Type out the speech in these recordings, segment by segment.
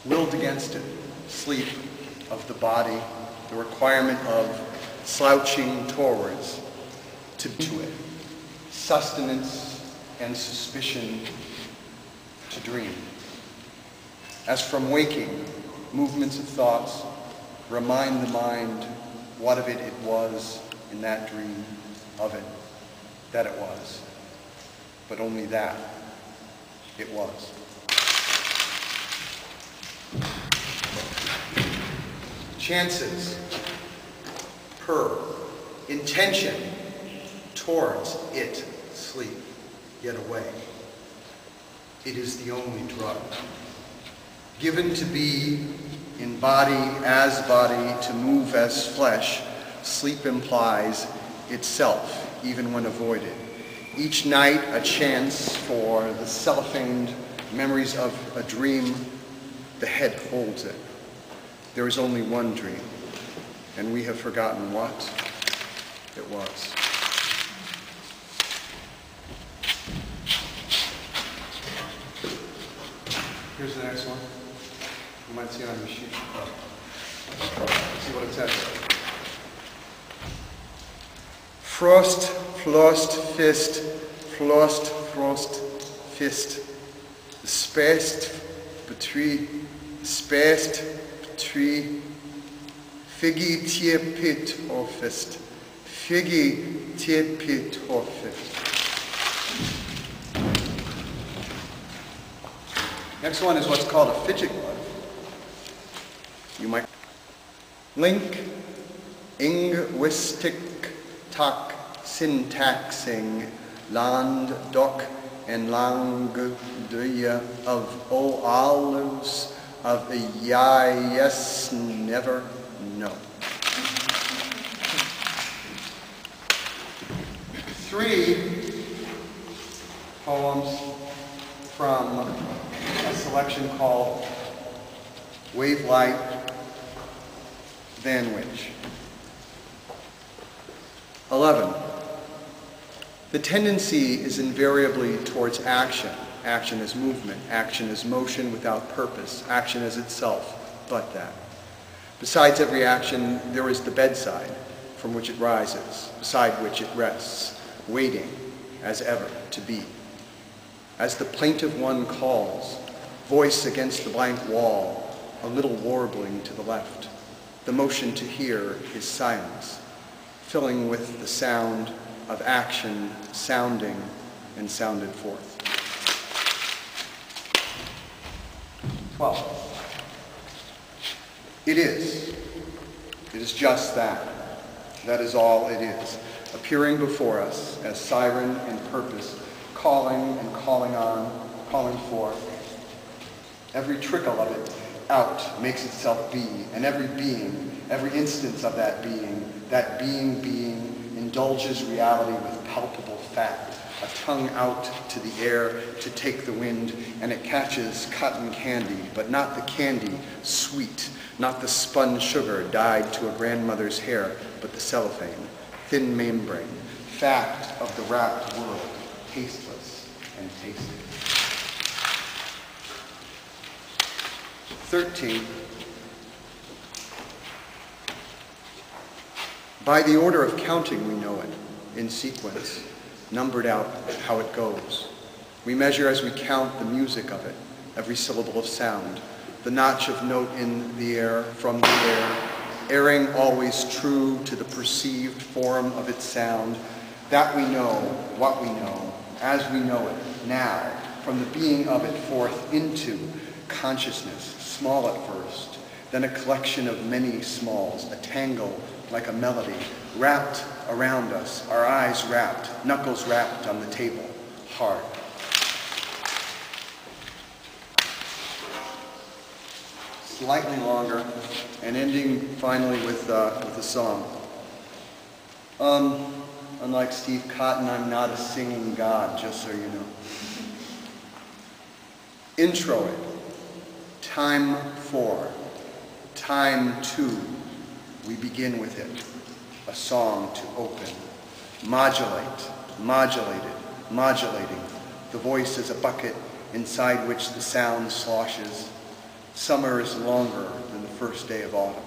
willed against it, sleep of the body, the requirement of slouching towards to it, sustenance and suspicion to dream. As from waking, movements of thoughts remind the mind what of it was in that dream, of it, that it was, but only that it was. Chances, intention towards it, sleep, yet away. It is the only drug. Given to be in body as body, to move as flesh, sleep implies itself, even when avoided. Each night a chance for the cellophaned memories of a dream, the head holds it. There is only one dream, and we have forgotten what it was. Here's the next one. You might see it on your sheet. See what it says. Frost, flost, fist, flost, frost, fist. Spaced, between, spaced, between. Figgy, tie, pit, or fist. Figgy, tie, pit, or fist. Next one is what's called a fidget glove. You might link, linguistic, tak, syntaxing, land, doc, and langue of all olives, of a yes, never, no. 3 poems from a selection called Wave Light, Van Which. 11. The tendency is invariably towards action. Action is movement. Action is motion without purpose. Action is itself, but that. Besides every action, there is the bedside, from which it rises, beside which it rests, waiting, as ever, to be. As the plaintive one calls, voice against the blank wall, a little warbling to the left. The motion to hear is silence, filling with the sound of action, sounding, and sounded forth. 12. It is just that. That is all it is, appearing before us as siren and purpose, calling and calling on, calling forth. Every trickle of it out makes itself be, and every being, every instance of that being indulges reality with palpable fact, a tongue out to the air to take the wind, and it catches cotton candy, but not the candy sweet, not the spun sugar dyed to a grandmother's hair, but the cellophane, thin membrane, fact of the wrapped world, tasteless and tasty. 13. By the order of counting we know it, in sequence, numbered out how it goes. We measure as we count the music of it, every syllable of sound, the notch of note in the air, from the air, erring always true to the perceived form of its sound, that we know, what we know, as we know it, now, from the being of it forth into consciousness, small at first, then a collection of many smalls, a tangle like a melody, wrapped around us, our eyes wrapped, knuckles wrapped on the table, hard. Slightly longer, and ending finally with a song. Unlike Steve Cotton, I'm not a singing god, just so you know. Intro it. Time 4. Time 2. We begin with it. A song to open. Modulate. Modulated. Modulating. The voice is a bucket inside which the sound sloshes. Summer is longer than the first day of autumn.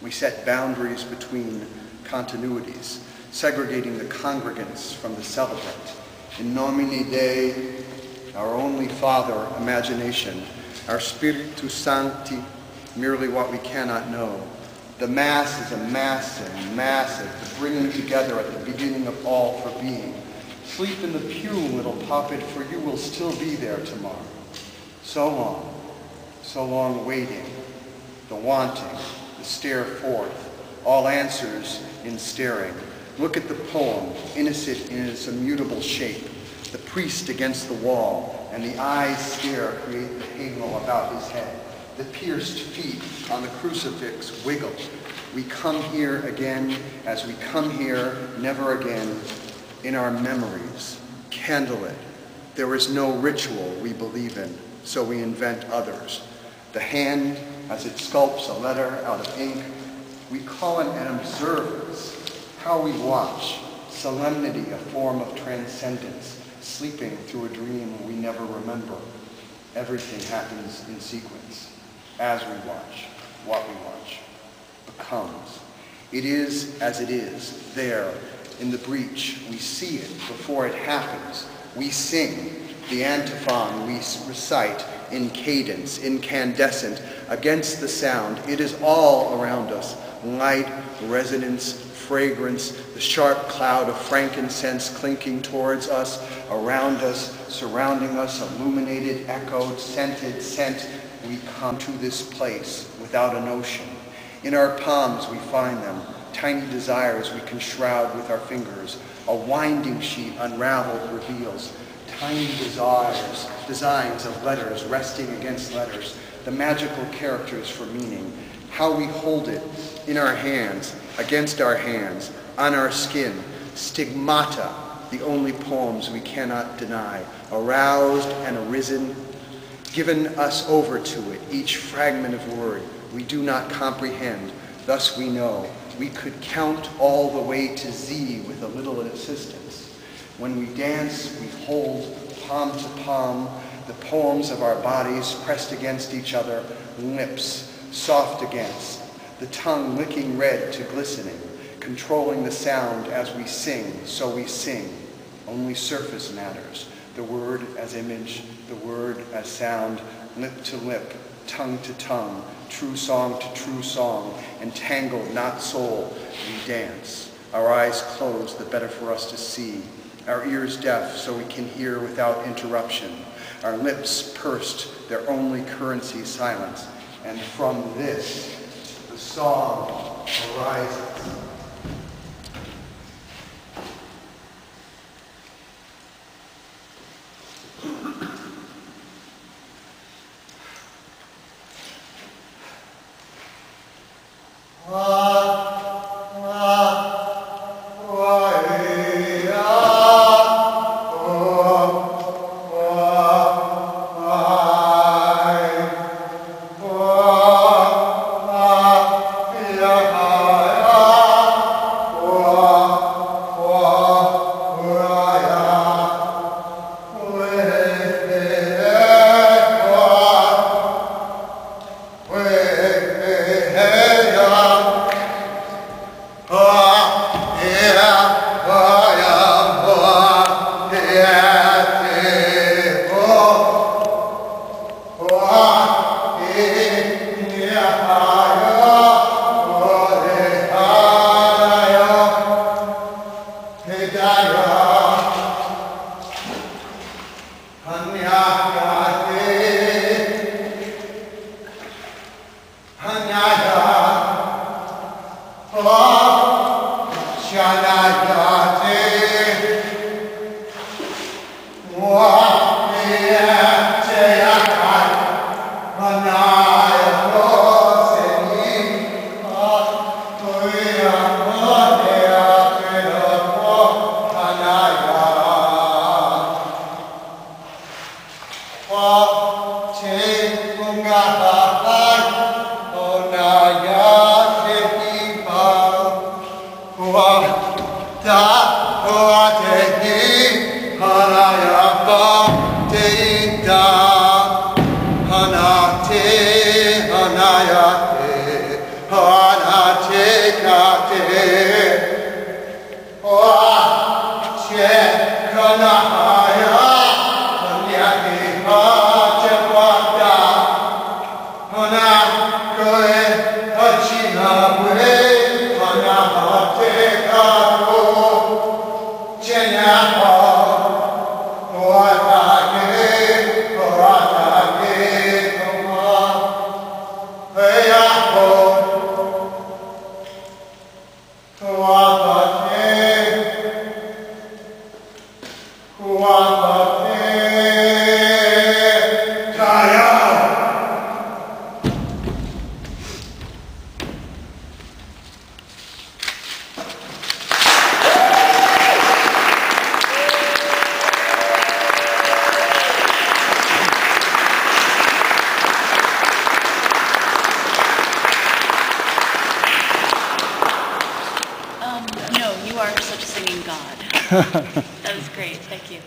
We set boundaries between continuities, segregating the congregants from the celebrant. In nomine Dei, our only Father, imagination, our Spiritus Sancti, merely what we cannot know. The Mass is a massive, the bringing together at the beginning of all for being. Sleep in the pew, little puppet, for you will still be there tomorrow. So long waiting, the wanting, the stare forth, all answers in staring. Look at the poem, innocent in its immutable shape, the priest against the wall, and the eyes stare create the halo about his head. The pierced feet on the crucifix wiggle. We come here again as we come here never again in our memories. Candlelit. There is no ritual we believe in, so we invent others. The hand, as it sculpts a letter out of ink, we call it an observance. How we watch. Solemnity, a form of transcendence. Sleeping through a dream we never remember. Everything happens in sequence. As we watch, what we watch becomes. It is as it is, there, in the breach. We see it before it happens. We sing the antiphon we recite in cadence, incandescent, against the sound. It is all around us. Light, resonance, fragrance, the sharp cloud of frankincense clinking towards us, around us, surrounding us, illuminated, echoed, scented, scent. We come to this place without a notion. In our palms we find them, tiny desires we can shroud with our fingers. A winding sheet unraveled reveals tiny desires, designs of letters resting against letters, the magical characters for meaning. How we hold it in our hands, against our hands, on our skin. Stigmata, the only poems we cannot deny, aroused and arisen, given us over to it, each fragment of word we do not comprehend. Thus we know we could count all the way to Z with a little assistance. When we dance, we hold palm to palm the poems of our bodies pressed against each other, lips soft against, the tongue licking red to glistening, controlling the sound as we sing, so we sing. Only surface matters. The word as image, the word as sound, lip to lip, tongue to tongue, true song to true song, entangled, not soul, we dance. Our eyes closed, the better for us to see. Our ears deaf, so we can hear without interruption. Our lips pursed, their only currency silence. And from this, the song arises. singing God. That was great. Thank you.